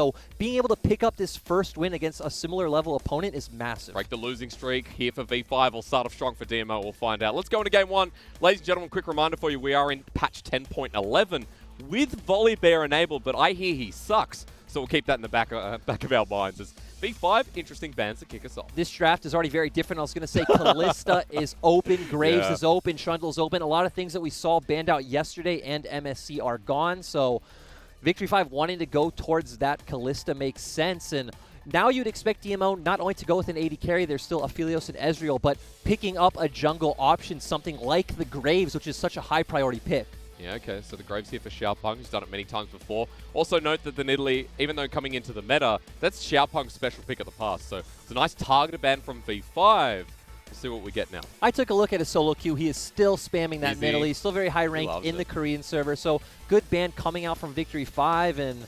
So being able to pick up this first win against a similar level opponent is massive. Break the losing streak here for V5. We'll start off strong for DMO. We'll find out. Let's go into game one. Ladies and gentlemen, quick reminder for you. We are in patch 10.11 with Volibear enabled, but I hear he sucks. So we'll keep that in the back of our minds. As V5, interesting bans to kick us off. This draft is already very different. I was going to say Kalista is open, Graves is open, Trundle's open. A lot of things that we saw banned out yesterday and MSC are gone. So Victory 5 wanting to go towards that Kalista makes sense. And now you'd expect DMO not only to go with an AD carry, there's still Aphelios and Ezreal, but picking up a jungle option, something like the Graves, which is such a high priority pick. Yeah, okay, so the Graves here for Xiaopeng, who's done it many times before. Also note that the Nidalee, even though coming into the meta, that's Xiaopeng's special pick of the past. So it's a nice targeted ban from V5. We'll see what we get now. I took a look at his solo queue. He is still spamming that Nidalee, still very high ranked in the Korean server. So good ban coming out from Victory 5. And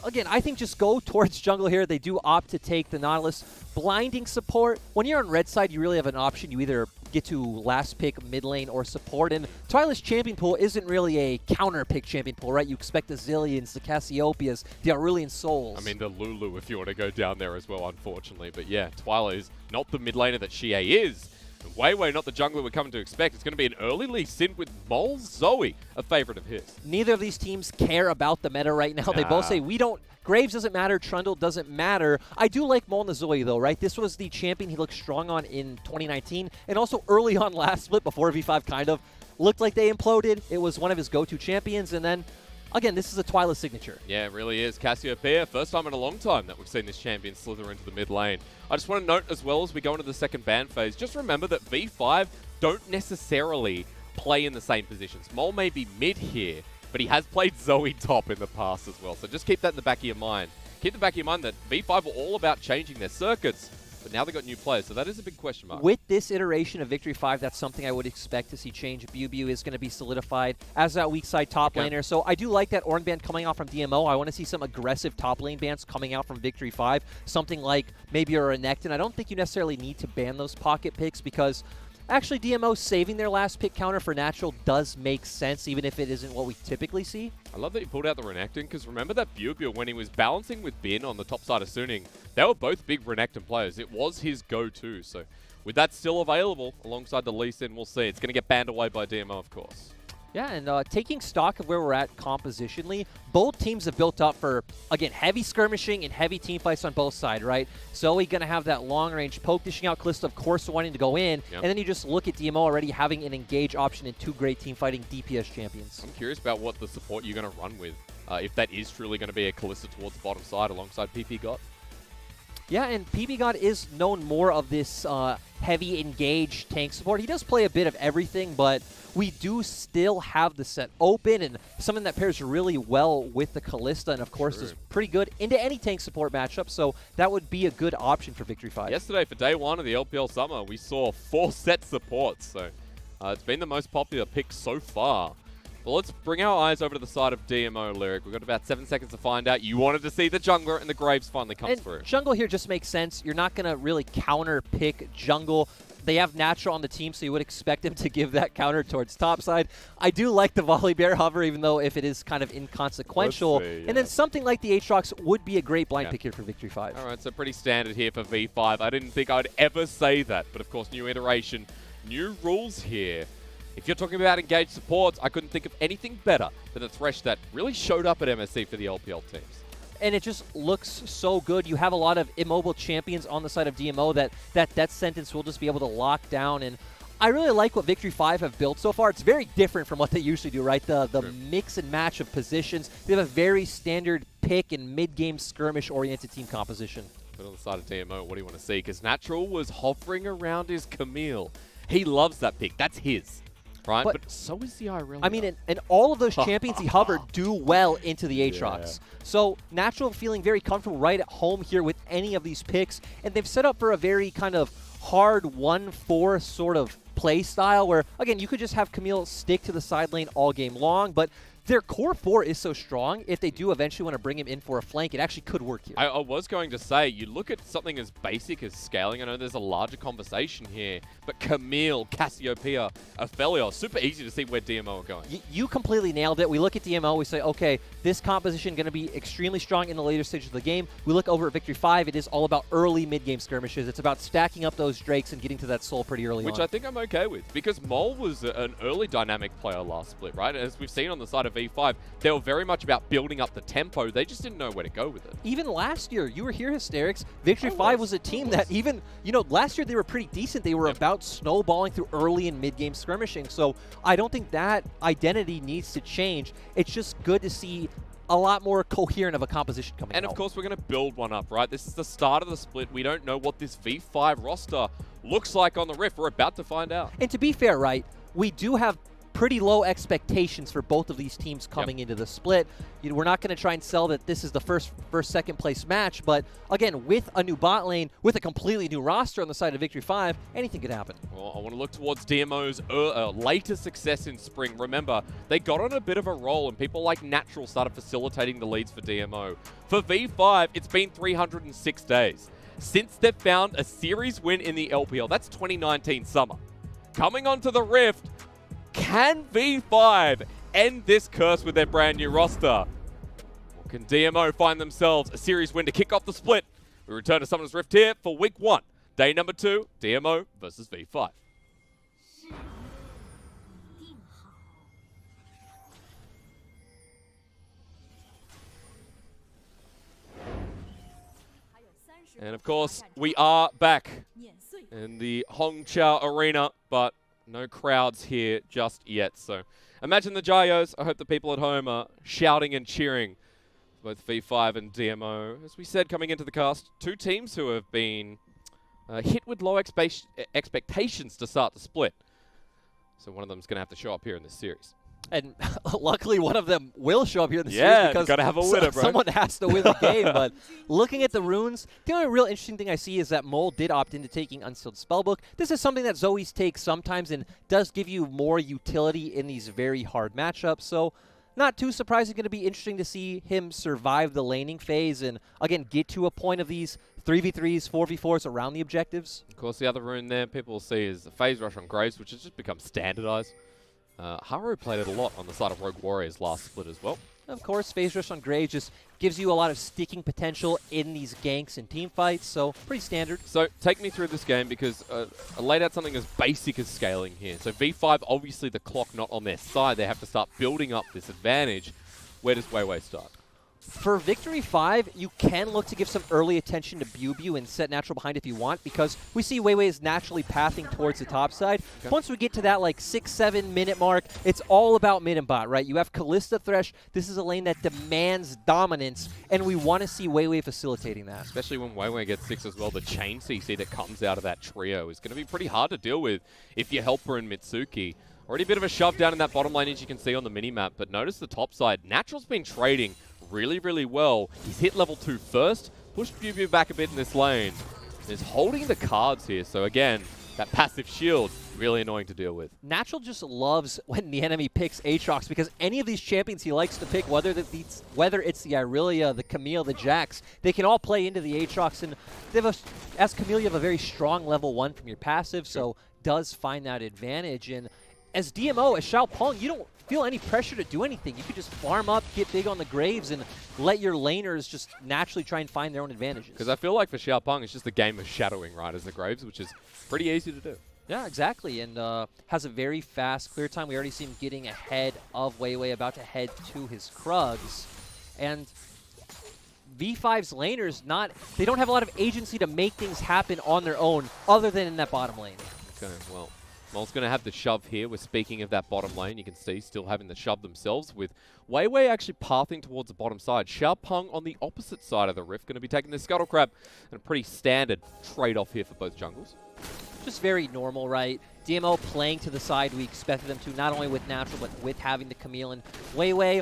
again, I think just go towards jungle here. They do opt to take the Nautilus. Blinding support. When you're on red side, you really have an option. You either get to last pick, mid lane, or support. And Twila's champion pool isn't really a counter pick champion pool, right? You expect the Zillions, the Cassiopeias, the Aurelian Souls. I mean, the Lulu, if you want to go down there as well, unfortunately. But yeah, Twila is not the mid laner that Xie is. And Weiwei, not the jungler we're coming to expect. It's going to be an early Lee Sin with Mole Zoe, a favorite of his. Neither of these teams care about the meta right now. They both say, we don't. Graves doesn't matter, Trundle doesn't matter. I do like Mole Zoe though, right? This was the champion he looked strong on in 2019, and also early on last split before V5 kind of looked like they imploded. It was one of his go-to champions, and then, again, this is a Twila signature. Yeah, it really is. Cassiopeia, first time in a long time that we've seen this champion slither into the mid lane. I just want to note as well as we go into the second ban phase, just remember that V5 don't necessarily play in the same positions. Mole may be mid here, but he has played Zoe top in the past as well. So just keep that in the back of your mind. Keep in the back of your mind that V5 were all about changing their circuits, but now they've got new players, so that is a big question mark. With this iteration of Victory 5, that's something I would expect to see change. Biubiu is going to be solidified as that weak side top laner. So I do like that Ornn ban coming out from DMO. I want to see some aggressive top lane bans coming out from Victory 5. Something like maybe a Renekton. I don't think you necessarily need to ban those pocket picks because actually DMO saving their last pick counter for natural does make sense, even if it isn't what we typically see. I love that you pulled out the Renekton, because remember that Biubiu, when he was balancing with Bin on the top side of Suning, they were both big Renekton players. It was his go-to, so with that still available alongside the Lee Sin, we'll see. It's going to get banned away by DMO, of course. Yeah, and taking stock of where we're at compositionally, both teams have built up for, again, heavy skirmishing and heavy team fights on both sides, right? Zoe going to have that long-range poke, dishing out Kalista, of course, wanting to go in, and then you just look at DMO already having an engage option in two great team-fighting DPS champions. I'm curious about what the support you're going to run with, if that is truly going to be a Kalista towards the bottom side alongside ppgod. Yeah, and ppgod is known more of this heavy engage tank support. He does play a bit of everything, but we do still have the set open, and something that pairs really well with the Kalista, and of course is pretty good into any tank support matchup, so that would be a good option for Victory 5. Yesterday, for day one of the LPL summer, we saw 4 set supports, so it's been the most popular pick so far. Well, let's bring our eyes over to the side of DMO, Lyric. We've got about 7 seconds to find out. You wanted to see the jungler, and the Graves finally comes through. Jungle here just makes sense. You're not going to really counter-pick jungle. They have Natural on the team, so you would expect him to give that counter towards topside. I do like the Volibear hover, even though if it is kind of inconsequential. And then something like the Aatrox would be a great blind pick here for Victory 5. All right, so pretty standard here for V5. I didn't think I'd ever say that, but of course, new iteration, new rules here. If you're talking about engaged supports, I couldn't think of anything better than the Thresh that really showed up at MSC for the LPL teams. And it just looks so good. You have a lot of immobile champions on the side of DMO that death sentence will just be able to lock down. And I really like what Victory 5 have built so far. It's very different from what they usually do, right? The mix and match of positions. They have a very standard pick and mid-game skirmish-oriented team composition. But on the side of DMO, what do you want to see? Because Natural was hovering around his Camille. He loves that pick. That's his. Right, but so is the Irelia. I mean, and all of those champions he hovered do well into the Aatrox. So Natural feeling very comfortable right at home here with any of these picks. And they've set up for a very kind of hard 1-4 sort of play style where, again, you could just have Camille stick to the side lane all game long. But their core 4 is so strong, if they do eventually want to bring him in for a flank, it actually could work here. I was going to say, you look at something as basic as scaling. I know there's a larger conversation here, but Camille, Cassiopeia, Aphelios, super easy to see where DMO are going. You completely nailed it. We look at DMO, we say, okay, this composition going to be extremely strong in the later stages of the game. We look over at Victory 5, it is all about early mid-game skirmishes. It's about stacking up those Drakes and getting to that soul pretty early on. Which I think I'm okay with, because Mole was an early dynamic player last split, right? As we've seen on the side of V5, they were very much about building up the tempo. They just didn't know where to go with it. Even last year, you were here, Hysterics. Victory 5 was a team that even, last year they were pretty decent. They were about snowballing through early and mid-game skirmishing. So I don't think that identity needs to change. It's just good to see a lot more coherent of a composition coming out. And of course, we're going to build one up, right? This is the start of the split. We don't know what this V5 roster looks like on the Rift. We're about to find out. And to be fair, right, we do have pretty low expectations for both of these teams coming into the split. We're not going to try and sell that this is the first second place match, but again, with a new bot lane, with a completely new roster on the side of Victory 5, anything could happen. Well, I want to look towards DMO's later success in spring. Remember, they got on a bit of a roll, and people like Natural started facilitating the leads for DMO. For V5, it's been 306 days since they've found a series win in the LPL. That's 2019 summer. Coming onto the Rift, can V5 end this curse with their brand new roster? Or can DMO find themselves a series win to kick off the split? We return to Summoner's Rift here for week 1. Day number 2, DMO versus V5. And of course, we are back in the Hongqiao Arena, but no crowds here just yet. So imagine the Gyos. I hope the people at home are shouting and cheering both V5 and DMO. As we said, coming into the cast, two teams who have been hit with low expectations to start the split. So one of them is going to have to show up here in this series. And luckily, one of them will show up here in the series because gotta have a winner, bro. Someone has to win the game. But looking at the runes, the only real interesting thing I see is that Mole did opt into taking Unsealed Spellbook. This is something that Zoe's takes sometimes and does give you more utility in these very hard matchups. So not too surprising. Going to be interesting to see him survive the laning phase and, again, get to a point of these 3v3s, 4v4s around the objectives. Of course, the other rune there people will see is the Phase Rush on Graves, which has just become standardized. Haru played it a lot on the side of Rogue Warriors last split as well. Of course, Phase Rush on Graves just gives you a lot of sticking potential in these ganks and team fights, so pretty standard. So take me through this game because I laid out something as basic as scaling here. So V5, obviously the clock not on their side. They have to start building up this advantage. Where does Weiwei start? For Victory 5, you can look to give some early attention to Biubiu and set Natural behind if you want, because we see Weiwei is naturally pathing towards the top side. Okay. Once we get to that like 6-7 minute mark, it's all about mid and bot, right? You have Kalista, Thresh. This is a lane that demands dominance, and we want to see Weiwei facilitating that. Especially when Weiwei gets 6 as well. The chain CC that comes out of that trio is going to be pretty hard to deal with if you help her in Mitsuki. Already a bit of a shove down in that bottom lane, as you can see on the mini-map, but notice the top side. Natural's been trading really, really well. He's hit level 2 first, pushed Biubiu back a bit in this lane. He's holding the cards here, so again, that passive shield, really annoying to deal with. Natural just loves when the enemy picks Aatrox, because any of these champions he likes to pick, whether it's the Irelia, the Camille, the Jax, they can all play into the Aatrox, and they have as Camille, you have a very strong level 1 from your passive, so does find that advantage. And as DMO, as Xiaopeng, you don't feel any pressure to do anything. You could just farm up, get big on the Graves, and let your laners just naturally try and find their own advantages. Because I feel like for Xiaopeng, it's just a game of shadowing, right, as the Graves, which is pretty easy to do. Yeah, exactly, and has a very fast clear time. We already see him getting ahead of Weiwei, about to head to his Krugs. And V5's laners, they don't have a lot of agency to make things happen on their own, other than in that bottom lane. Okay, well, Mole's going to have the shove here. We're speaking of that bottom lane. You can see still having the shove themselves, with Weiwei actually pathing towards the bottom side. Xiaopeng on the opposite side of the Rift, going to be taking the Scuttle Crab, and a pretty standard trade-off here for both jungles. Just very normal, right? DMO playing to the side we expected them to, not only with Natural, but with having the Camille. And Weiwei,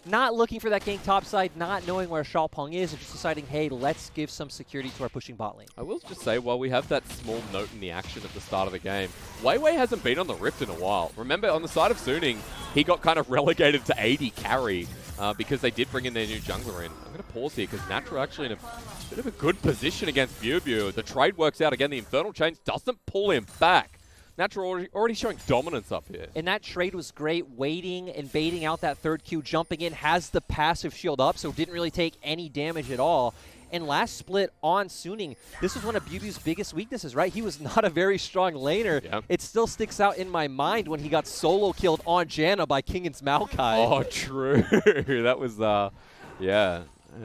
not looking for that gank topside, not knowing where Xiaopeng is, and just deciding, hey, let's give some security to our pushing bot lane. I will just say, while we have that small note in the action at the start of the game, Weiwei hasn't been on the Rift in a while. Remember, on the side of Suning, he got kind of relegated to 80 carry because they did bring in their new jungler in. I'm going to pause here because Natural actually in a bit of a good position against Biubiu. The trade works out again. The Infernal Chains doesn't pull him back. Natural already showing dominance up here. And that trade was great, waiting and baiting out that third Q, jumping in, has the passive shield up, so didn't really take any damage at all. And last split on Suning, this was one of Biubiu's biggest weaknesses, right? He was not a very strong laner. Yeah. It still sticks out in my mind when he got solo killed on Janna by Kingan's Maokai. Oh, true. That was, yeah,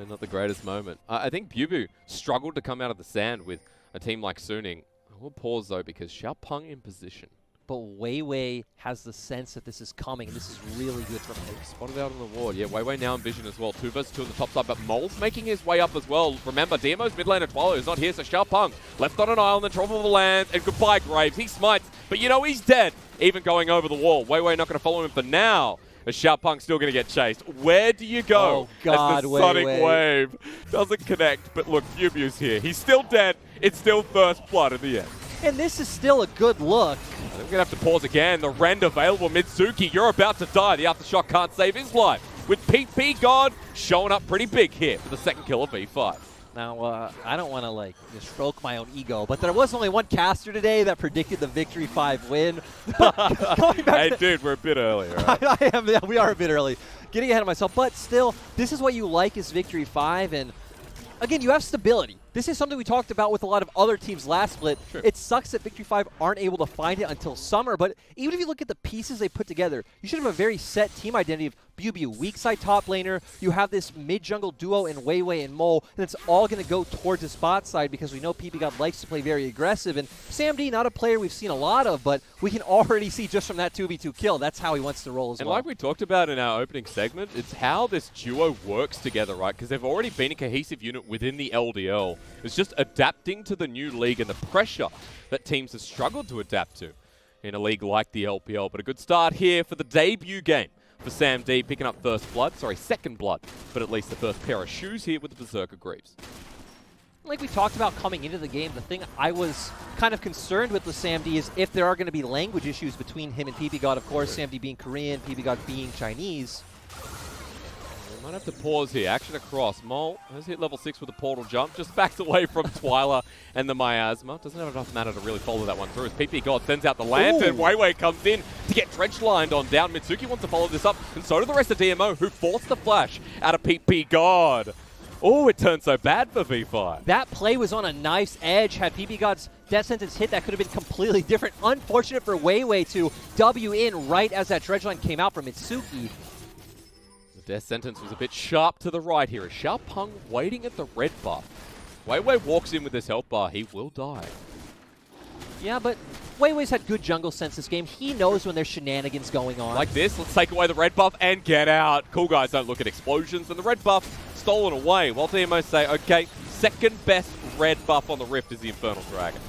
not the greatest moment. I think Biubiu struggled to come out of the sand with a team like Suning. We'll pause, though, because Xiaopeng in position. But Weiwei has the sense that this is coming, and this is really good from him. Spotted out on the ward. Yeah, Weiwei now in vision as well. 2 versus 2 on the top side, but Mole's making his way up as well. Remember, DMO's mid laner Twila is not here, so Xiaopeng left on an island in trouble of the lands, and goodbye, Graves. He smites, but you know he's dead, even going over the wall. Weiwei not going to follow him for now. As Xiaopeng's still going to get chased. Where do you go? Oh, God, as the Sonic Weiwei. Wave doesn't connect, but look, Biubiu's here. He's still dead. It's still first blood in the end. And this is still a good look. I think we're going to have to pause again. The rend available. Mitsuki, you're about to die. The Aftershock can't save his life. With ppgod showing up pretty big here for the second kill of V5. Now, I don't want to, just stroke my own ego, but there was only one caster today that predicted the Victory 5 win. Hey, dude, we're a bit early, right? We are a bit early. Getting ahead of myself, but still, this is what you like is Victory 5, and again, you have stability. This is something we talked about with a lot of other teams last split. Sure. It sucks that Victory 5 aren't able to find it until summer, but even if you look at the pieces they put together, you should have a very set team identity of Biubiu, weak side top laner. You have this mid-jungle duo in Weiwei and Mole, and it's all going to go towards the spot side because we know ppgod likes to play very aggressive, and Sam D, not a player we've seen a lot of, but we can already see just from that 2v2 kill, that's how he wants to roll as well. And like we talked about in our opening segment, it's how this duo works together, right? Because they've already been a cohesive unit within the LDL. It's just adapting to the new league and the pressure that teams have struggled to adapt to in a league like the LPL. But a good start here for the debut game for Sam D, picking up second blood, but at least the first pair of shoes here with the Berserker Greaves. Like we talked about coming into the game, the thing I was kind of concerned with Sam D is if there are going to be language issues between him and ppgod, of course, Sam D being Korean, ppgod being Chinese. We might have to pause here. Action across. Mole has hit level 6 with a portal jump. Just backs away from Twila and the Miasma. Doesn't have enough mana to really follow that one through. As ppgod sends out the lantern. Weiwei comes in to get dredge lined on down. Mitsuki wants to follow this up. And so do the rest of DMO, who forced the flash out of ppgod. Oh, it turned so bad for V5. That play was on a nice edge. Had ppgod's death sentence hit, that could have been completely different. Unfortunate for Weiwei to W in right as that dredge line came out from Mitsuki. Death sentence was a bit sharp to the right here. Is Xiaopeng waiting at the red buff? Weiwei walks in with this health bar. He will die. Yeah, but Weiwei's had good jungle sense this game. He knows when there's shenanigans going on. Like this, let's take away the red buff and get out. Cool guys don't look at explosions. And the red buff stolen away. While DMO say, okay, second best red buff on the Rift is the Infernal Dragon.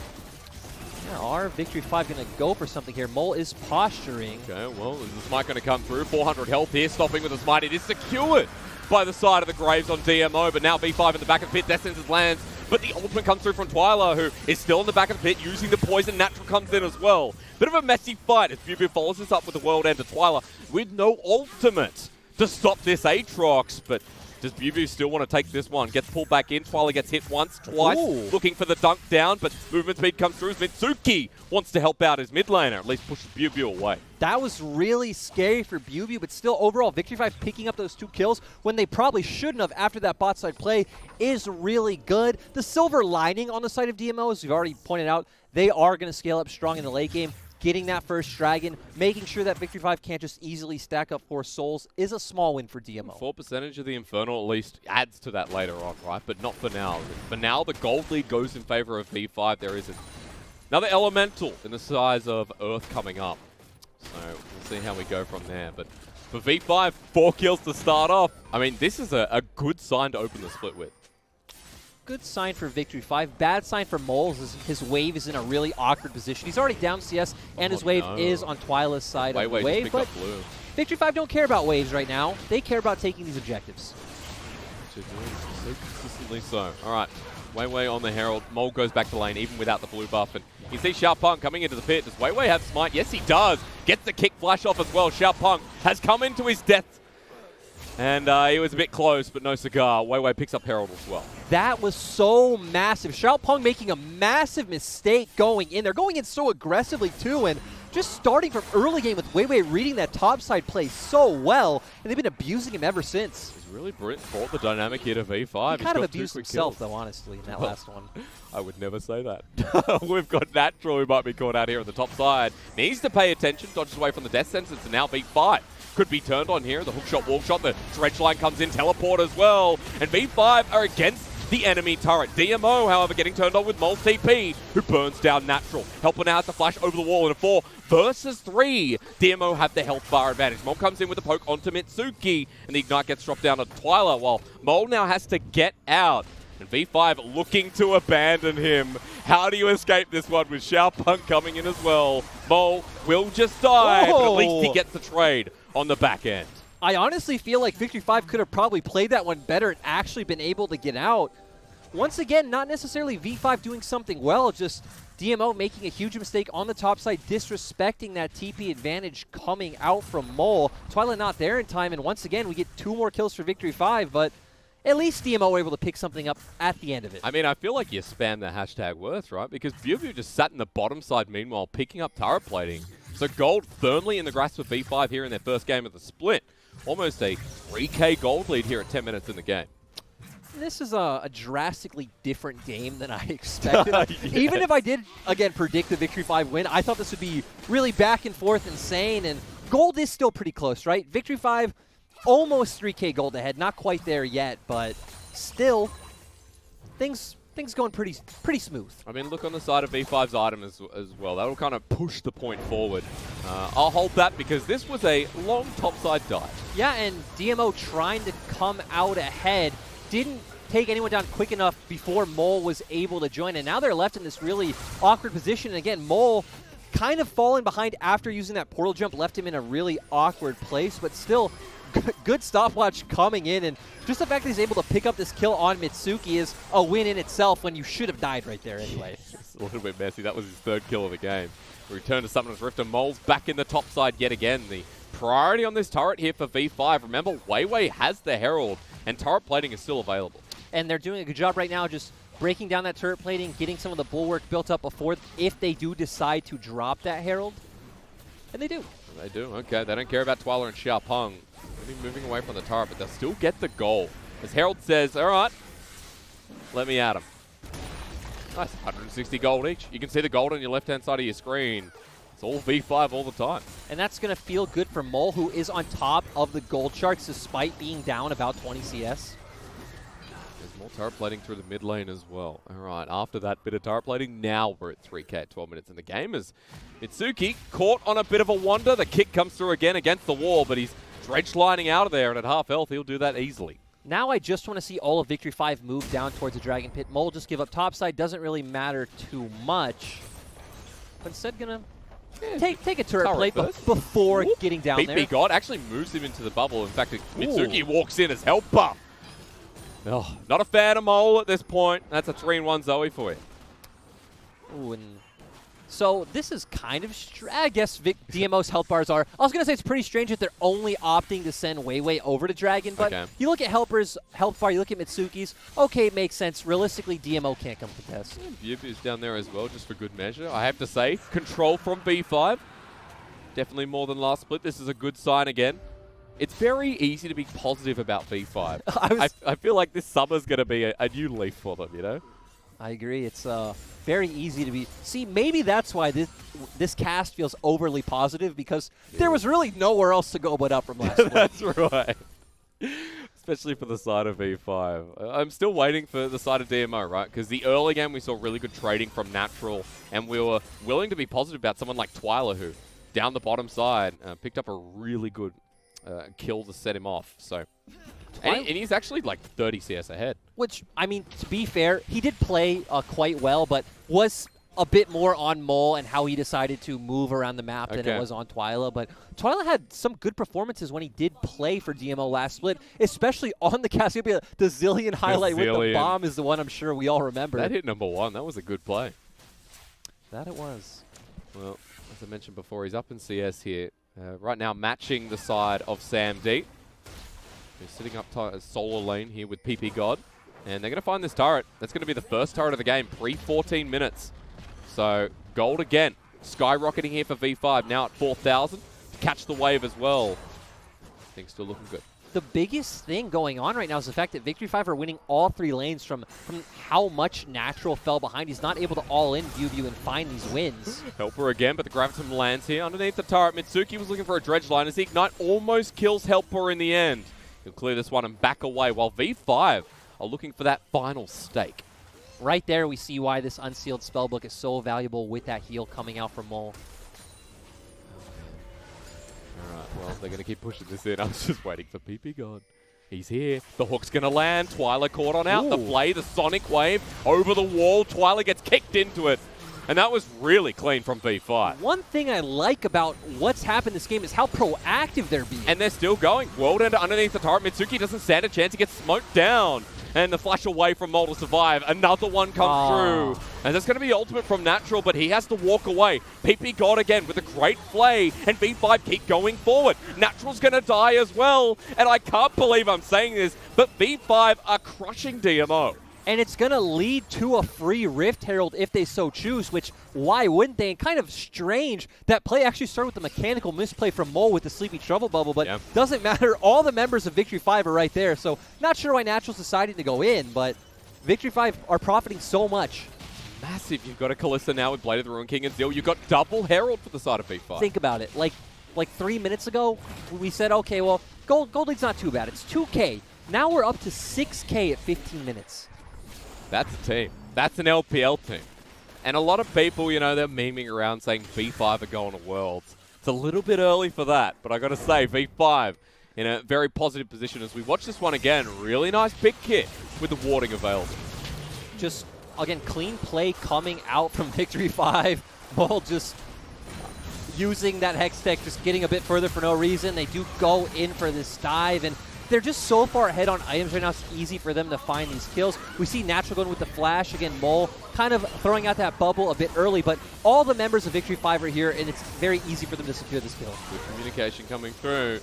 Yeah, are Victory 5 going to go for something here? Mole is posturing. Okay, well, is the smite going to come through? 400 health here, stopping with the smite. It is secured by the side of the Graves on DMO, but now V5 in the back of the pit. Death Sentence lands, but the ultimate comes through from Twila, who is still in the back of the pit using the poison. Natural comes in as well. Bit of a messy fight as Biubiu follows this up with the World End to Twila with no ultimate to stop this Aatrox, but does Biubiu still want to take this one? Gets pulled back in. Twila gets hit once, twice, looking for the dunk down, but movement speed comes through. Mitsuki wants to help out his mid laner, at least pushes Biubiu away. That was really scary for Biubiu, but still overall, Victory 5 picking up those 2 kills when they probably shouldn't have after that bot side play is really good. The silver lining on the side of DMO, as we've already pointed out, they are going to scale up strong in the late game. Getting that first dragon, making sure that Victory 5 can't just easily stack up 4 souls is a small win for DMO. 4% of the Infernal at least adds to that later on, right? But not for now. For now, the gold lead goes in favor of V5. There is another elemental in the size of Earth coming up. So we'll see how we go from there. But for V5, 4 kills to start off. I mean, this is a good sign to open the split with. Good sign for Victory 5. Bad sign for Moles is his wave is in a really awkward position. He's already down CS, and his wave is on Twila's side of the wave. But Victory 5 don't care about waves right now. They care about taking these objectives. Which they're doing so consistently so. All right. Weiwei on the Herald. Mole goes back to lane even without the blue buff. And you see Xiaopeng coming into the pit. Does Weiwei have smite? Yes, he does. Gets the kick flash off as well. Xiaopeng has come into his death. And he was a bit close, but no cigar. Weiwei picks up Herald as well. That was so massive. Xiaopeng making a massive mistake going in. They're going in so aggressively too, and just starting from early game with Weiwei reading that topside play so well, and they've been abusing him ever since. He's really brought the dynamic here to V5. He kind of abused himself, though, honestly, in that last one. I would never say that. We've got Natural, who might be caught out here on the top side. Needs to pay attention, dodges away from the death sentence, and now V5 could be turned on here. The hookshot, wall shot, the Thresh line comes in, teleport as well, and V5 are against the enemy turret. DMO, however, getting turned on with Mole's TP, who burns down Natural. Helping out to flash over the wall in a 4 versus 3. DMO have the health bar advantage. Mole comes in with a poke onto Mitsuki, and the Ignite gets dropped down to Twila, while Mole now has to get out. And V5 looking to abandon him. How do you escape this one with Xiaopeng coming in as well? Mole will just die, but at least he gets the trade on the back end. I honestly feel like Victory 5 could have probably played that one better and actually been able to get out. Once again, not necessarily V5 doing something well, just DMO making a huge mistake on the top side, disrespecting that TP advantage coming out from Mole. Twila not there in time, and once again, we get 2 more kills for Victory 5, but at least DMO were able to pick something up at the end of it. I mean, I feel like you spam the hashtag worth, right? Because Biubiu just sat in the bottom side meanwhile, picking up turret plating. So gold firmly in the grasp of V5 here in their first game of the split. Almost a 3K gold lead here at 10 minutes in the game. This is a drastically different game than I expected. Yes. Even if I did, again, predict the Victory 5 win, I thought this would be really back and forth insane, and gold is still pretty close, right? Victory 5, almost 3K gold ahead. Not quite there yet, but still, things going pretty smooth. I mean, look on the side of V5's item as well. That will kind of push the point forward. I'll hold that because this was a long topside dive. Yeah, and DMO trying to come out ahead didn't take anyone down quick enough before Mole was able to join, and now they're left in this really awkward position. And again, Mole kind of falling behind after using that portal jump left him in a really awkward place, but still good stopwatch coming in, and just the fact that he's able to pick up this kill on Mitsuki is a win in itself when you should have died right there anyway. It's a little bit messy. That was his 3rd kill of the game. We return to Summoner's Rift, and Mole's back in the top side yet again. The priority on this turret here for V5. Remember, Weiwei has the Herald, and turret plating is still available. And they're doing a good job right now just breaking down that turret plating, getting some of the bulwark built up before, if they do decide to drop that Herald. And they do. They do. Okay, they don't care about Twila and Xiaopeng. Maybe moving away from the turret, but they'll still get the goal. As Herald says, all right, let me at him. Nice, 160 gold each. You can see the gold on your left-hand side of your screen. It's all V5 all the time. And that's going to feel good for Mole, who is on top of the gold sharks despite being down about 20 CS. There's more turret plating through the mid lane as well. All right, after that bit of turret plating, now we're at 3K at 12 minutes in the game as Mitsuki caught on a bit of a wonder. The kick comes through again against the wall, but he's dredge lining out of there, and at half health, he'll do that easily. Now I just want to see all of Victory 5 move down towards the Dragon Pit. Mole just give up topside. Doesn't really matter too much. But instead going to take a turret plate before getting down there. ppgod actually moves him into the bubble. In fact, Mitsuki walks in as help buff. Oh, not a fan of Mole at this point. That's a 3-in-1 Zoe for you. Ooh, and so this is kind of, I guess DMO's health bars are. I was going to say it's pretty strange that they're only opting to send Weiwei over to Dragon, but you look at Helper's health bar, you look at Mitsuki's, okay, it makes sense. Realistically, DMO can't come contest. Biubiu's down there as well, just for good measure. I have to say, control from V5. Definitely more than last split. This is a good sign again. It's very easy to be positive about V5. I feel like this summer's going to be a new leaf for them, you know? I agree. It's very easy to be. See, maybe that's why this cast feels overly positive, because there was really nowhere else to go but up from last week. That's right. Especially for the side of V5. I'm still waiting for the side of DMO, right? Because the early game we saw really good trading from Natural, and we were willing to be positive about someone like Twila, who down the bottom side picked up a really good kill to set him off. So. And he's actually like 30 CS ahead. Which, I mean, to be fair, he did play quite well, but was a bit more on Mole and how he decided to move around the map than it was on Twila. But Twila had some good performances when he did play for DMO last split, especially on the Cassiopeia. The Zillion highlight with the bomb is the one I'm sure we all remember. That hit #1. That was a good play. That it was. Well, as I mentioned before, he's up in CS here. Right now matching the side of Sam D. He's sitting up solo lane here with ppgod. And they're going to find this turret. That's going to be the first turret of the game, pre-14 minutes. So, gold again. Skyrocketing here for V5, now at 4,000. To catch the wave as well. Things still looking good. The biggest thing going on right now is the fact that Victory 5 are winning all 3 lanes from how much Natural fell behind. He's not able to all-in Biubiu and find these wins. Helper again, but the Graviton lands here. Underneath the turret, Mitsuki was looking for a dredge line as the Ignite almost kills Helper in the end. He'll clear this one and back away, while V5 are looking for that final stake. Right there, we see why this unsealed spellbook is so valuable with that heal coming out from Mole. Alright, well, they're going to keep pushing this in. I was just waiting for ppgod. He's here. The hook's going to land. Twila caught on out. The play, the Sonic Wave over the wall. Twila gets kicked into it. And that was really clean from V5. One thing I like about what's happened this game is how proactive they're being. And they're still going. World Ender underneath the turret. Mitsuki doesn't stand a chance. He gets smoked down. And the flash away from Mole to survive. Another one comes through. And that's going to be ultimate from Natural, but he has to walk away. ppgod again with a great play. And V5 keep going forward. Natural's going to die as well. And I can't believe I'm saying this, but V5 are crushing DMO. And it's going to lead to a free Rift Herald if they so choose, which why wouldn't they? And kind of strange that play actually started with the mechanical misplay from Mole with the Sleepy Trouble Bubble, but doesn't matter. All the members of Victory 5 are right there, so not sure why Natural's deciding to go in, but Victory 5 are profiting so much. Massive. You've got a Kalista now with Blade of the Ruin King and Zeal. You've got double Herald for the side of V5. Think about it. Like 3 minutes ago, we said, okay, well, Gold League's not too bad. It's 2K. Now we're up to 6K at 15 minutes. That's a team. That's an LPL team. And a lot of people, you know, they're memeing around saying V5 are going to Worlds. It's a little bit early for that, but I got to say, V5 in a very positive position as we watch this one again. Really nice pick kit with the warding available. Just, again, clean play coming out from Victory 5. Mole just using that Hex Tech, just getting a bit further for no reason. They do go in for this dive, and they're just so far ahead on items right now, it's easy for them to find these kills. We see Natural going with the flash. Again, Mole kind of throwing out that bubble a bit early, but all the members of Victory 5 are here, and it's very easy for them to secure this kill. Good communication coming through.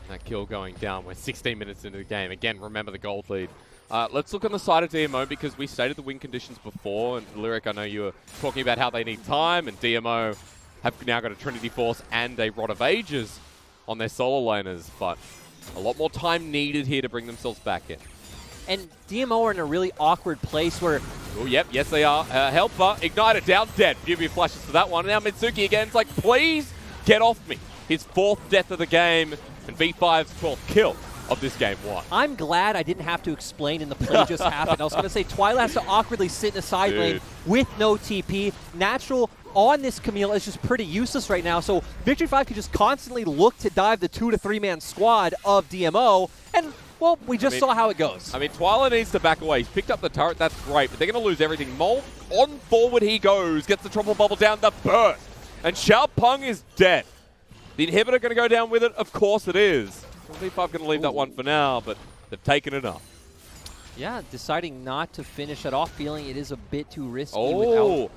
That kill going down. We're 16 minutes into the game. Again, remember the gold lead. Let's look on the side of DMO because we stated the win conditions before, and Lyric, I know you were talking about how they need time, and DMO have now got a Trinity Force and a Rod of Ages on their solo laners, but a lot more time needed here to bring themselves back in. And DMO are in a really awkward place where... Oh, yep, yes they are. Helper, Ignited, down, dead. Biubiu flashes for that one. Now Mitsuki again, it's like, please get off me. His 4th death of the game, and V5's 12th kill of this game 1. I'm glad I didn't have to explain in the play just happened. I was going to say, Twila has to awkwardly sit in a side lane with no TP. Natural on this Camille is just pretty useless right now, so Victory 5 could just constantly look to dive the 2 to 3 man squad of DMO, and, well, we just saw how it goes. I mean, Twila needs to back away. He's picked up the turret, that's great, but they're going to lose everything. Mole, on forward he goes, gets the triple bubble down, the burst, and Xiaopeng is dead. The inhibitor going to go down with it? Of course it is. V5 going to leave that one for now, but they've taken it up. Yeah, deciding not to finish it off, feeling it is a bit too risky.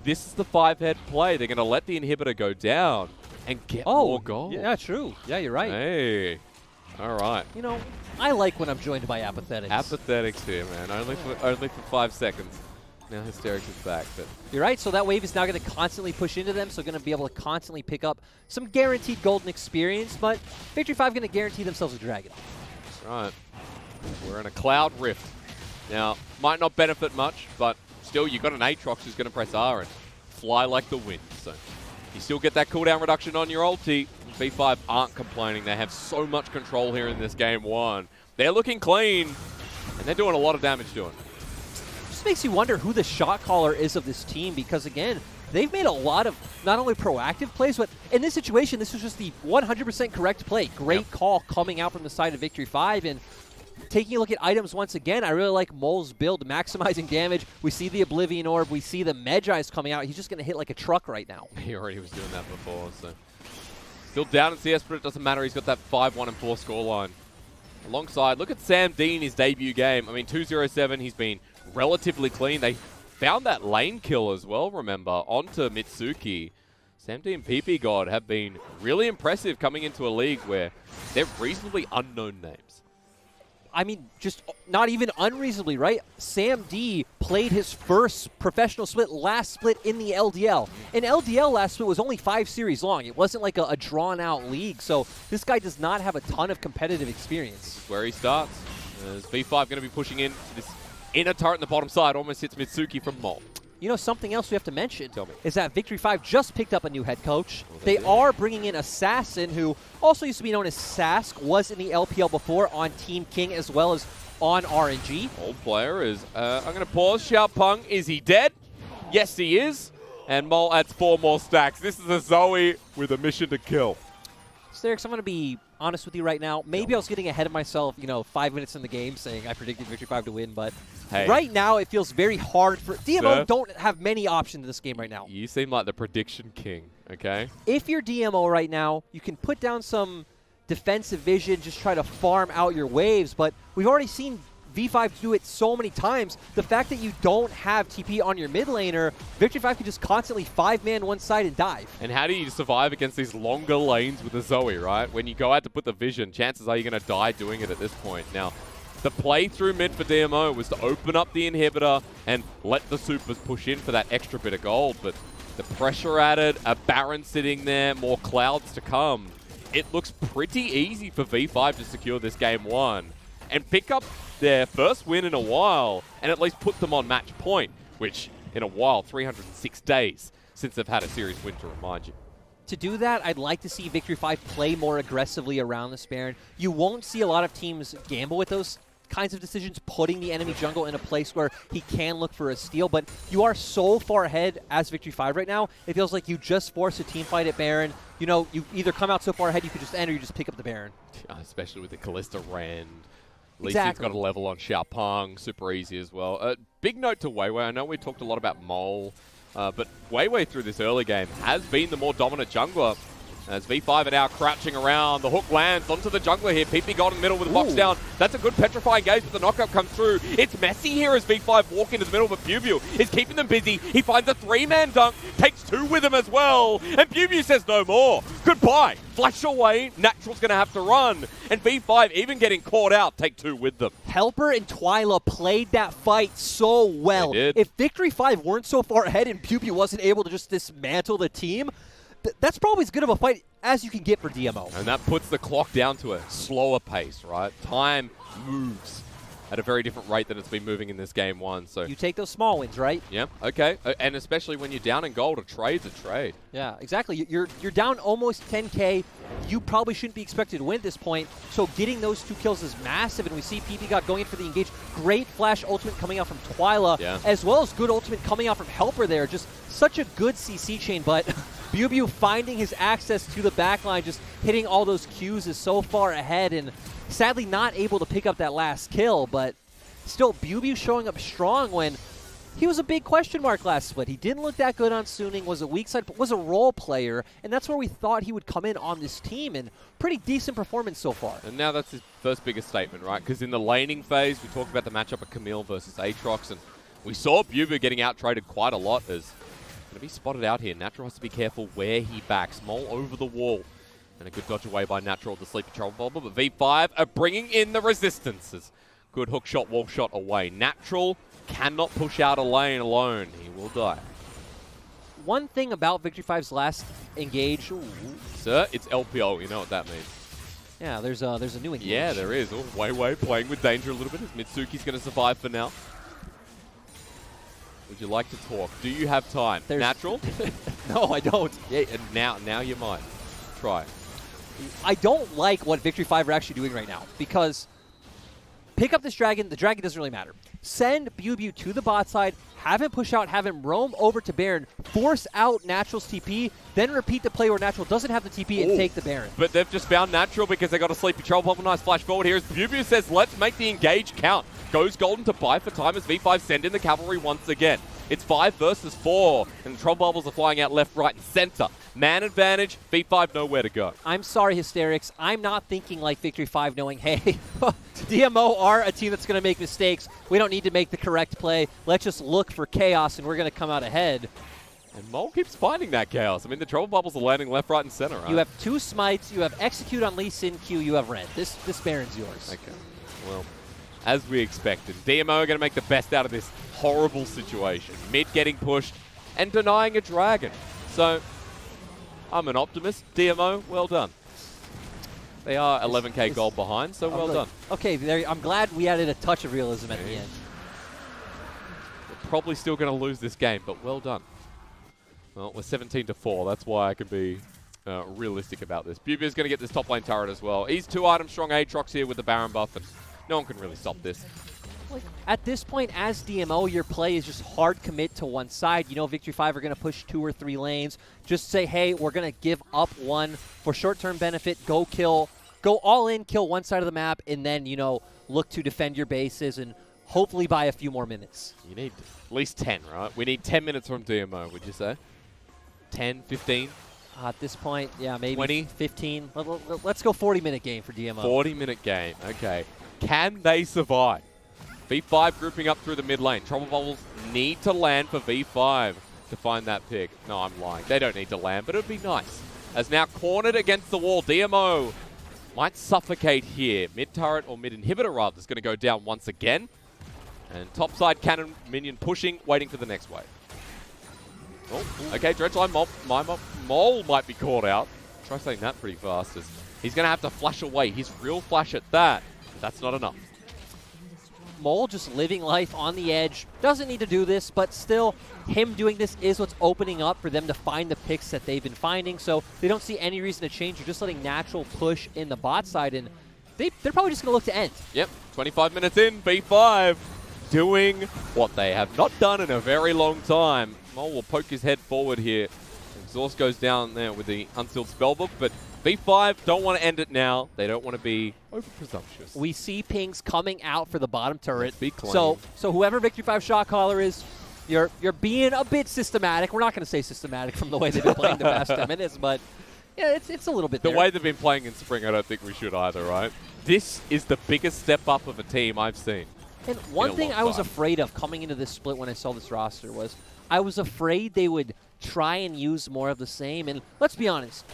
This is the 5-head play. They're going to let the inhibitor go down and get more gold. Yeah, true. Yeah, you're right. Hey, all right. You know, I like when I'm joined by apathetics. Apathetics here, man. Only for 5 seconds. Now Hysterics is back. But you're right. So that wave is now going to constantly push into them, so going to be able to constantly pick up some guaranteed golden experience, but Victory 5 going to guarantee themselves a dragon. That's right. We're in a Cloud Rift. Now, might not benefit much, but still, you've got an Aatrox who's going to press R and fly like the wind. So you still get that cooldown reduction on your ulti. V5 aren't complaining. They have so much control here in this game 1. They're looking clean, and they're doing a lot of damage to it. Just makes you wonder who the shot caller is of this team, because, again, they've made a lot of not only proactive plays, but in this situation, this was just the 100% correct play. Great call coming out from the side of Victory 5, and taking a look at items once again, I really like Mole's build, maximizing damage. We see the Oblivion Orb. We see the Magi's coming out. He's just going to hit like a truck right now. He already was doing that before, so. Still down in CS, but it doesn't matter. He's got that 5-1 and 4 scoreline. Alongside, look at Sam D in his debut game. I mean, 2-0-7, he's been relatively clean. They found that lane kill as well, remember, onto Mitsuki. Sam D and ppgod have been really impressive coming into a league where they're reasonably unknown names. I mean, just not even unreasonably, right? Sam D played his first professional split, last split in the LDL. An LDL last split was only 5 series long. It wasn't like a drawn-out league, so this guy does not have a ton of competitive experience. This is where he starts. Is V5 going to be pushing in this inner turret in the bottom side? Almost hits Mitsuki from Mole. You know, something else we have to mention Tell me. is that Victory 5 just picked up a new head coach. They are bringing in Assassin, who also used to be known as Sask, was in the LPL before on Team King as well as on RNG. Old player is, I'm going to pause. Xiaopeng, is he dead? Yes, he is. And Mole adds 4 more stacks. This is a Zoe with a mission to kill. Sterix, I'm going to be honest with you right now. Maybe I was getting ahead of myself, 5 minutes in the game saying I predicted Victory 5 to win, but right now it feels very hard for... DMO don't have many options in this game right now. You seem like the prediction king, okay? If you're DMO right now, you can put down some defensive vision, just try to farm out your waves, but we've already seen V5 do it so many times. The fact that you don't have TP on your mid laner, Victory 5 can just constantly 5-man one side and dive. And how do you survive against these longer lanes with a Zoe, right? When you go out to put the vision, chances are you're going to die doing it at this point. Now, the play through mid for DMO was to open up the inhibitor and let the supers push in for that extra bit of gold, but the pressure added, a Baron sitting there, more clouds to come. It looks pretty easy for V5 to secure this game 1 and pick up their first win in a while and at least put them on match point, which in a while, 306 days since they've had a series win, to remind you. To do that, I'd like to see Victory 5 play more aggressively around this Baron. You won't see a lot of teams gamble with those kinds of decisions, putting the enemy jungle in a place where he can look for a steal, but you are so far ahead as Victory 5 right now, it feels like you just forced a team fight at Baron. You either come out so far ahead you could just end or you just pick up the Baron. Especially with the Kalista Rand. At least Exactly. he's got a level on Xiaopeng, super easy as well. Big note to Weiwei. I know we talked a lot about Mole, but Weiwei through this early game has been the more dominant jungler. As V5 are now crouching around, the hook lands onto the jungler here. ppgod in the middle with a box down. That's a good petrifying gaze, but the knockup comes through. It's messy here as V5 walk into the middle, but Biubiu is keeping them busy. He finds a 3-man dunk, takes 2 with him as well, and Biubiu says no more. Goodbye. Flash away. Natural's going to have to run, and V5 even getting caught out, take 2 with them. Helper and Twila played that fight so well. They did. If Victory 5 weren't so far ahead and Biubiu wasn't able to just dismantle the team, that's probably as good of a fight as you can get for DMO. And that puts the clock down to a slower pace, right? Time moves at a very different rate than it's been moving in this game 1. So you take those small wins, right? Yeah, okay. And especially when you're down in gold, a trade's a trade. Yeah, exactly. You're down almost 10K. You probably shouldn't be expected to win at this point. So getting those 2 kills is massive, and we see ppgod going in for the engage. Great flash ultimate coming out from Twila, as well as good ultimate coming out from Helper there. Just such a good CC chain, but Biubiu finding his access to the backline, just hitting all those Qs is so far ahead, and sadly not able to pick up that last kill, but still Biubiu showing up strong when he was a big question mark last split. He didn't look that good on Suning, was a weak side, but was a role player, and that's where we thought he would come in on this team, and pretty decent performance so far. And now that's his first biggest statement, right? Because in the laning phase, we talked about the matchup of Camille versus Aatrox, and we saw Biubiu getting out-traded quite a lot as going to be spotted out here. Natural has to be careful where he backs. Mole over the wall. And a good dodge away by Natural, the sleepy trouble bobber, but V5 are bringing in the resistances. Good hook shot, wall shot away. Natural cannot push out a lane alone. He will die. One thing about Victory 5's last engage... Sir, it's LPL. You know what that means. Yeah, there's a new engage. Yeah, there is. Oh, Weiwei playing with danger a little bit as Mitsuki's going to survive for now. Would you like to talk? Do you have time? Natural? No, I don't. Yeah, and now you might. Try. I don't like what Victory 5 are actually doing right now, because pick up this dragon. The dragon doesn't really matter. send Biubiu to the bot side, have him push out, have him roam over to Baron, force out Natural's TP, then repeat the play where Natural doesn't have the TP and take the Baron. But they've just found Natural because they got a sleepy Trouble Bubble. Nice flash forward here as Biubiu says, let's make the engage count. Goes golden to buy for time as V5 send in the cavalry once again. It's 5 versus 4, and the Trouble Bubbles are flying out left, right, and center. Man advantage, V5 nowhere to go. I'm sorry, Hysterics. I'm not thinking like Victory 5 knowing, hey, DMO are a team that's going to make mistakes. We don't need to make the correct play. Let's just look for chaos, and we're going to come out ahead. And Mole keeps finding that chaos. I mean, the Trouble Bubbles are landing left, right, and center, right? You have 2 smites. You have Execute on Lee Sin Q. You have Red. This Baron's yours. Okay. Well, as we expected, DMO are going to make the best out of this horrible situation. Mid getting pushed and denying a dragon. So, I'm an optimist. DMO, well done. They are 11k gold behind, so well done. Okay, I'm glad we added a touch of realism at the end. We're probably still going to lose this game, but well done. Well, we're 17-4. That's why I can be realistic about this. Biubiu's going to get this top lane turret as well. He's 2-item strong Aatrox here with the Baron buff, and no one can really stop this. At this point, as DMO, your play is just hard commit to one side. You know Victory 5 are going to push 2 or 3 lanes. Just say, hey, we're going to give up one for short-term benefit. Go all in, kill one side of the map, and then, you know, look to defend your bases and hopefully buy a few more minutes. You need at least 10, right? We need 10 minutes from DMO, would you say? 10, 15? At this point, yeah, maybe 20? 15. Let's go 40-minute game for DMO. 40-minute game, okay. Can they survive? V5 grouping up through the mid lane. Trouble Bubbles need to land for V5 to find that pick. No, I'm lying. They don't need to land, but it would be nice. As now cornered against the wall, DMO might suffocate here. Mid turret or mid inhibitor rather is going to go down once again. And topside cannon minion pushing, waiting for the next wave. Oh, okay, Dredgeline Mole might be caught out. Try saying that pretty fast. He's going to have to flash away. His real flash at that. That's not enough. Mole just living life on the edge. Doesn't need to do this, but still, him doing this is what's opening up for them to find the picks that they've been finding. So they don't see any reason to change. You're just letting Natural push in the bot side, and they're probably just going to look to end. Yep, 25 minutes in, V5 doing what they have not done in a very long time. Mole will poke his head forward here. Exhaust goes down there with the unsealed spellbook, but V5 don't want to end it now. They don't want to be over-presumptuous. We see pings coming out for the bottom turret. So whoever Victory 5 shot caller is, you're being a bit systematic. We're not going to say systematic from the way they've been playing the past 10 minutes, but yeah, it's a little bit the there. way they've been playing in spring, I don't think we should either, right? This is the biggest step up of a team I've seen. And one thing I was afraid of coming into this split when I saw this roster was I was afraid they would try and use more of the same. And let's be honest,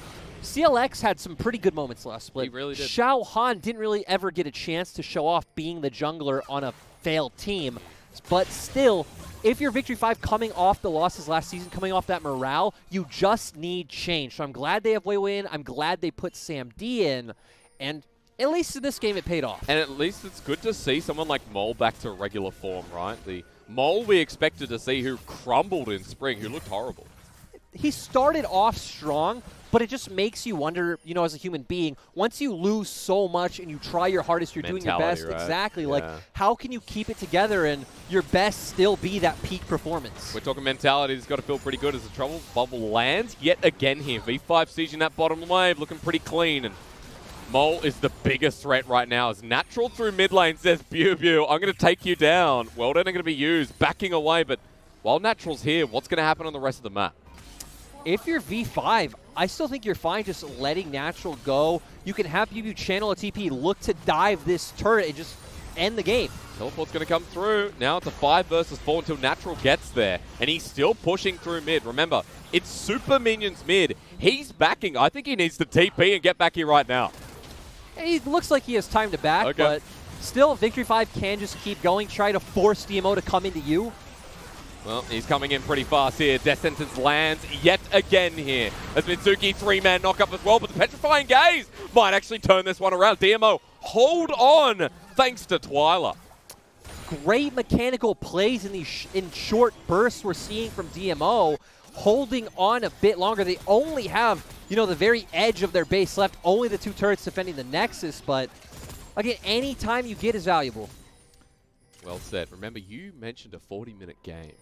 CLX had some pretty good moments last split. He really did. Xiao Han didn't really ever get a chance to show off being the jungler on a failed team. But still, if you're Victory 5 coming off the losses last season, coming off that morale, you just need change. So I'm glad they have Weiwei in. I'm glad they put Sam D in. And at least in this game, it paid off. And at least it's good to see someone like Mole back to regular form, right? The Mole we expected to see who crumbled in spring, who looked horrible. He started off strong, but it just makes you wonder, you know, as a human being, once you lose so much and you try your hardest, you're doing your best. Right? Exactly. Yeah. Like, how can you keep it together and your best still be that peak performance? We're talking mentality. It's got to feel pretty good as the Trouble Bubble lands yet again here. V5 sieging that bottom wave, looking pretty clean. And Mole is the biggest threat right now as Natural through mid lane says, Biubiu, I'm going to take you down. Weldon are going to be used, backing away. But while Natural's here, what's going to happen on the rest of the map? If you're V5, I still think you're fine just letting Natural go. You can have Biubiu channel a TP, look to dive this turret and just end the game. Teleport's going to come through. Now it's a 5 versus 4 until Natural gets there. And he's still pushing through mid. Remember, it's super minions mid. He's backing. I think he needs to TP and get back here right now. He looks like he has time to back, but still, Victory 5 can just keep going, try to force DMO to come into you. Well, he's coming in pretty fast here. Death Sentence lands yet again here. As Mitsuki, 3-man knockup as well, but the Petrifying Gaze might actually turn this one around. DMO, hold on, thanks to Twila. Great mechanical plays in these in short bursts we're seeing from DMO, holding on a bit longer. They only have, you know, the very edge of their base left, only the 2 turrets defending the Nexus, but again, any time you get is valuable. Well said. Remember, you mentioned a 40-minute game.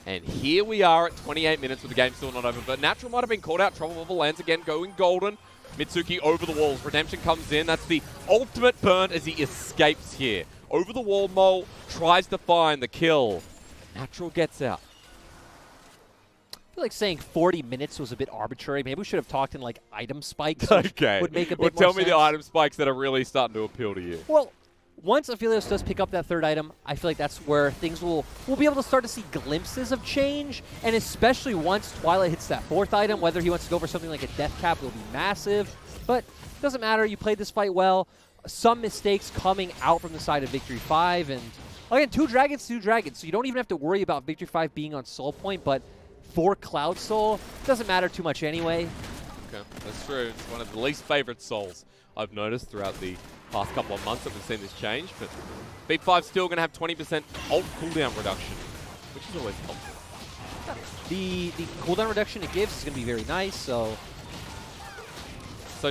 And here we are at 28 minutes with the game still not over. But Natural might have been caught out. Trouble Bubble lands again, going golden. Mitsuki over the walls. Redemption comes in. That's the ultimate burn as he escapes here. Over the wall, Mole tries to find the kill. Natural gets out. I feel like saying 40 minutes was a bit arbitrary. Maybe we should have talked in like item spikes. Okay. Would make a bit well, more tell sense. me the item spikes that are really starting to appeal to you. Well, once Aphelios does pick up that third item, I feel like that's where things we'll be able to start to see glimpses of change, and especially once Twila hits that fourth item, whether he wants to go for something like a death cap will be massive. But it doesn't matter. You played this fight well. Some mistakes coming out from the side of Victory 5, and again, two dragons, so you don't even have to worry about Victory 5 being on soul point, but for Cloud Soul, doesn't matter too much anyway. Okay, that's true. It's one of the least favorite souls I've noticed throughout the past couple of months that we've seen this change, but V5's still going to have 20% ult cooldown reduction, which is always helpful. The cooldown reduction it gives is going to be very nice, so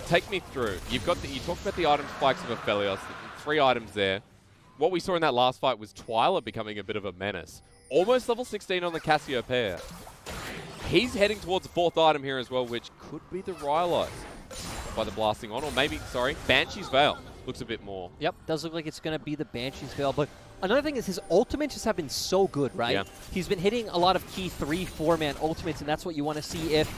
take me through. You talked about the item spikes of Aphelios, 3 items there. What we saw in that last fight was Twila becoming a bit of a menace. Almost level 16 on the Cassiopeia. He's heading towards the 4th item here as well, which could be the Rylot by the blasting on, or maybe, sorry, Banshee's Veil. Looks a bit more. Yep, does look like it's going to be the Banshee's Veil. But another thing is his ultimates just have been so good, right? Yeah. He's been hitting a lot of key 3-4-man ultimates, and that's what you want to see if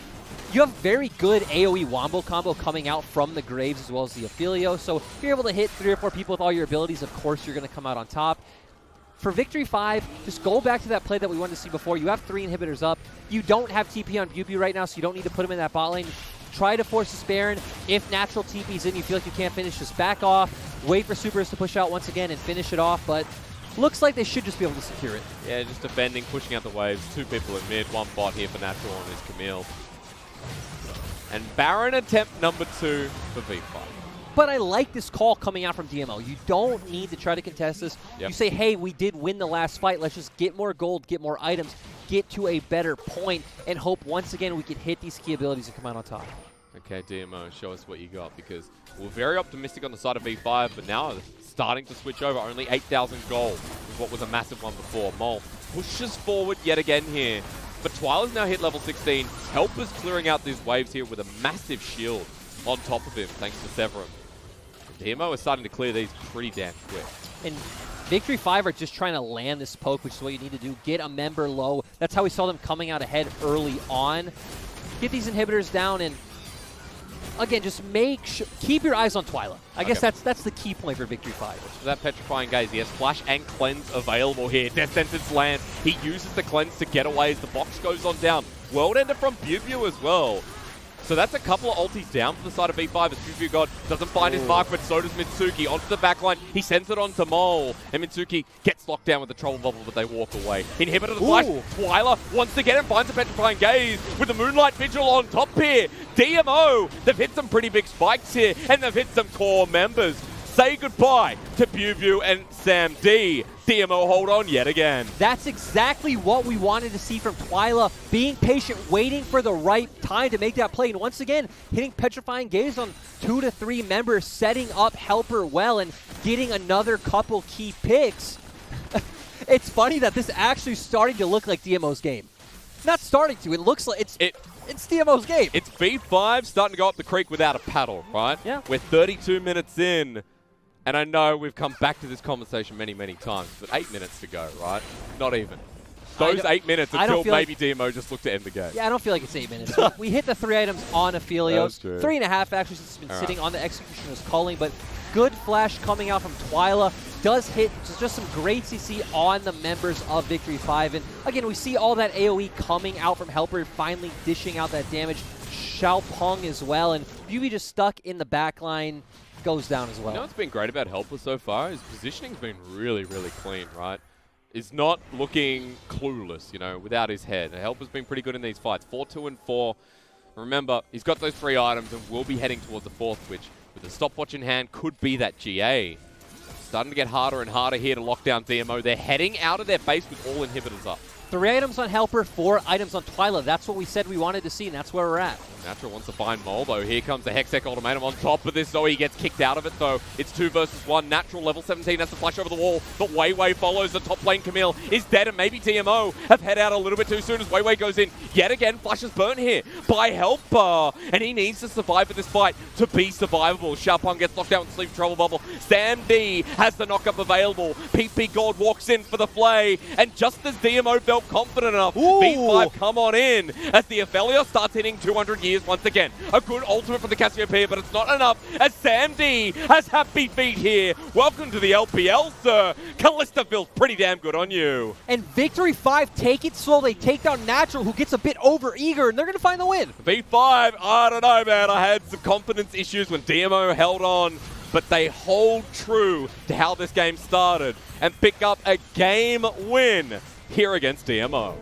you have very good AoE Wombo combo coming out from the Graves as well as the Aphelios. So if you're able to hit 3 or 4 people with all your abilities, of course you're going to come out on top. For Victory 5, just go back to that play that we wanted to see before. You have 3 inhibitors up. You don't have TP on Biubiu right now, so you don't need to put him in that bot lane. Try to force a Baron. If natural TP's in, you feel like you can't finish, just back off. Wait for supers to push out once again and finish it off, but looks like they should just be able to secure it. Yeah, just defending, pushing out the waves. 2 people in mid, 1 bot here for natural on his Camille. And Baron attempt number 2 for V5. But I like this call coming out from DMO. You don't need to try to contest this. Yep. You say, hey, we did win the last fight. Let's just get more gold, get more items, get to a better point, and hope once again we can hit these key abilities and come out on top. Okay, DMO, show us what you got, because we're very optimistic on the side of V5, but now starting to switch over. Only 8,000 gold was what was a massive one before. Mole pushes forward yet again here. But Twila's now hit level 16. Helper's clearing out these waves here with a massive shield on top of him, thanks to Severum. DMO is starting to clear these pretty damn quick. And Victory 5 are just trying to land this poke, which is what you need to do. Get a member low. That's how we saw them coming out ahead early on. Get these inhibitors down and, again, just keep your eyes on Twila. I guess that's the key point for Victory 5. So that Petrifying Gaze, he has Flash and Cleanse available here. Death Sentence land. He uses the Cleanse to get away as the box goes on down. World Ender from Biubiu as well. So that's a couple of ultis down for the side of V5 as ppgod doesn't find his mark, but so does Mitsuki. Onto the backline, he sends it on to Mole, and Mitsuki gets locked down with the Trouble Bubble, but they walk away. Inhibitor to the flash, Twila wants to get him, finds a Petrifying Gaze with the Moonlight Vigil on top here. DMO, they've hit some pretty big spikes here, and they've hit some core members. Say goodbye to Biubiu and Sam D. DMO hold on yet again. That's exactly what we wanted to see from Twila. Being patient, waiting for the right time to make that play. And once again, hitting Petrifying Gaze on 2 to 3 members, setting up Helper well, and getting another couple key picks. It's funny that this actually starting to look like DMO's game. Not starting to. It looks like it's DMO's game. It's V5 starting to go up the creek without a paddle, right? Yeah. We're 32 minutes in. And I know we've come back to this conversation many, many times, but 8 minutes to go, right? Not even. Those 8 minutes until maybe DMO just looked to end the game. Yeah, I don't feel like it's 8 minutes. We hit the 3 items on Aphelios. 3.5 actually since it's been sitting on the Executioner's Calling, but good flash coming out from Twila. Does hit just some great CC on the members of Victory 5. And again, we see all that AoE coming out from Helper, finally dishing out that damage. Xiaopeng as well, and Biubiu just stuck in the backline. Goes down as well. You know what's been great about Helper so far? His positioning's been really, really clean, right? Is not looking clueless, you know, without his head. Helper's been pretty good in these fights. 4-2 and 4. Remember, he's got those 3 items and will be heading towards the 4th, which, with a stopwatch in hand, could be that GA. Starting to get harder and harder here to lock down DMO. They're heading out of their base with all inhibitors up. 3 items on Helper, 4 items on Twila. That's what we said we wanted to see, and that's where we're at. Natural wants to find Molbo. Here comes the Hextech Ultimatum on top of this. Zoe gets kicked out of it, though. It's 2 versus 1. Natural level 17 has to flash over the wall, but Weiwei follows. The top lane. Camille is dead, and maybe DMO have head out a little bit too soon as Weiwei goes in. Yet again, Flash is burnt here by Helper, and he needs to survive for this fight to be survivable. Xiaopeng gets knocked out in Sleep Trouble Bubble. Sam D has the knockup available. ppgod walks in for the flay, and just as DMO felt confident enough, V5 come on in as the Aphelios starts hitting 200 years once again. A good ultimate from the Cassiopeia, but it's not enough as Sam D has happy feet here. Welcome to the LPL, sir. Kalista feels pretty damn good on you. And Victory 5 take it slow. They take down Natural, who gets a bit over-eager, and they're going to find the win. V5, I don't know, man. I had some confidence issues when DMO held on, but they hold true to how this game started and pick up a game win here against DMO.